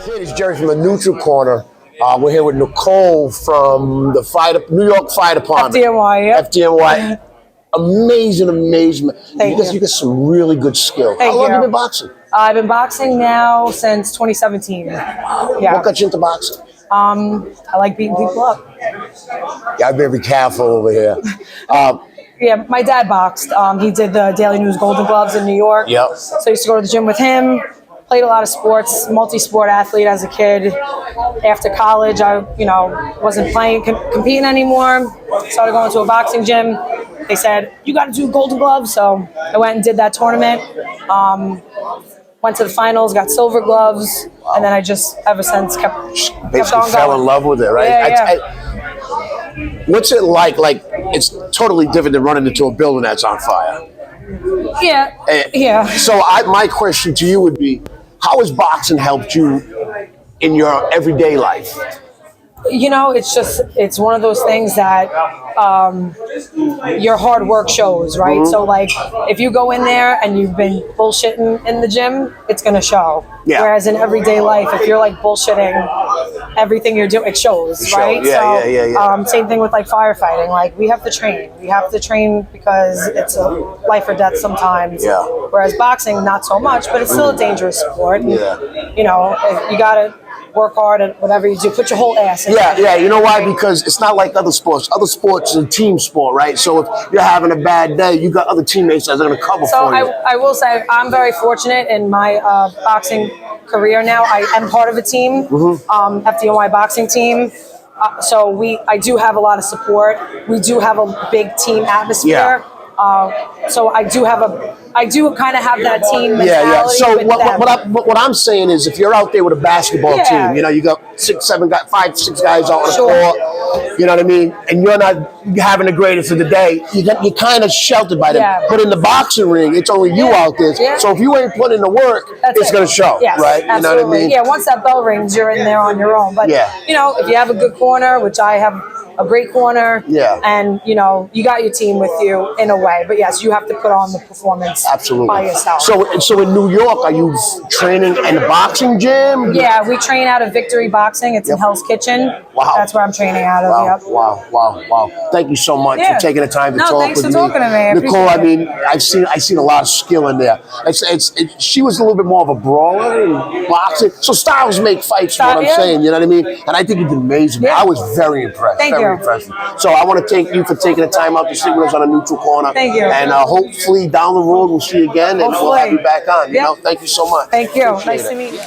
Hey, it's Jerry from the Neutral Corner. We're here with Nicole from the New York Fire Department. FDNY, yeah. FDNY. Amazing. Thank you. You got some really good skill. Thank How long you. have you been boxing? I've been boxing now since 2017. Yeah. What got you into boxing? I like beating people up. Yeah, I'm very careful over here. Yeah, my dad boxed. He did the Daily News Golden Gloves in New York. Yep. So I used to go to the gym with him. Played a lot of sports, multi-sport athlete as a kid. After college, I wasn't competing anymore. Started going to a boxing gym. They said, you got to do Golden Gloves. So I went and did that tournament. Went to the finals, got silver gloves. Wow. And then I just, ever since, kept on going. Fell in love with it, right? Yeah. What's it like? Like, it's totally different than running into a building that's on fire. Yeah. So my question to you would be, how has boxing helped you in your everyday life? It's one of those things that your hard work shows, right? Mm-hmm. So, like, if you go in there and you've been bullshitting in the gym, it's going to show. Yeah. Whereas in everyday life, if you're, like, bullshitting everything you're doing, it shows, right? Yeah. Same thing with, like, firefighting. Like, we have to train. We have to train because it's a life or death sometimes. Yeah. Whereas boxing, not so much, but it's still a dangerous sport. Yeah. And, you got to work hard at whatever you do. Put your whole ass in it. Yeah. You know why? Because it's not like other sports. Other sports is a team sport, right? So if you're having a bad day, you got other teammates that are going to cover for you. I will say I'm very fortunate in my boxing career now. I am part of a team, FDNY boxing team. So I do have a lot of support. We do have a big team atmosphere. Yeah. So I do kind of have that team mentality. Yeah. So what I'm saying is, if you're out there with a basketball team, you got 5, 6 guys out on the court, you know what I mean, and you're not having the greatest of the day, you're kind of sheltered by them. Yeah. But in the boxing ring, it's only you out there. Yeah. So if you ain't putting in the work, it's going to show, right? Absolutely. You know what I mean? Yeah. Once that bell rings, you're in there on your own. But if you have a good corner, which I have a great corner, and you got your team with you in a way, but yes, you have to put on the performance by yourself. So in New York, are you training in the boxing gym? Yeah, we train out of Victory Boxing. It's in Hell's Kitchen. Wow, that's where I'm training out of. Wow. Thank you so much for taking the time to talk with me. Thanks for talking to me, Nicole. I mean, I've seen a lot of skill in there. She was a little bit more of a brawler in boxing. So styles make fights. What I'm saying, you know what I mean? And I think you did amazing. I was very impressed. Thank you. Impressive. So I want to thank you for taking the time out to sit with us on a Neutral Corner. Thank you. And hopefully down the road we'll see you again and we'll have you back on. Thank you so much. Thank you. Nice to meet you.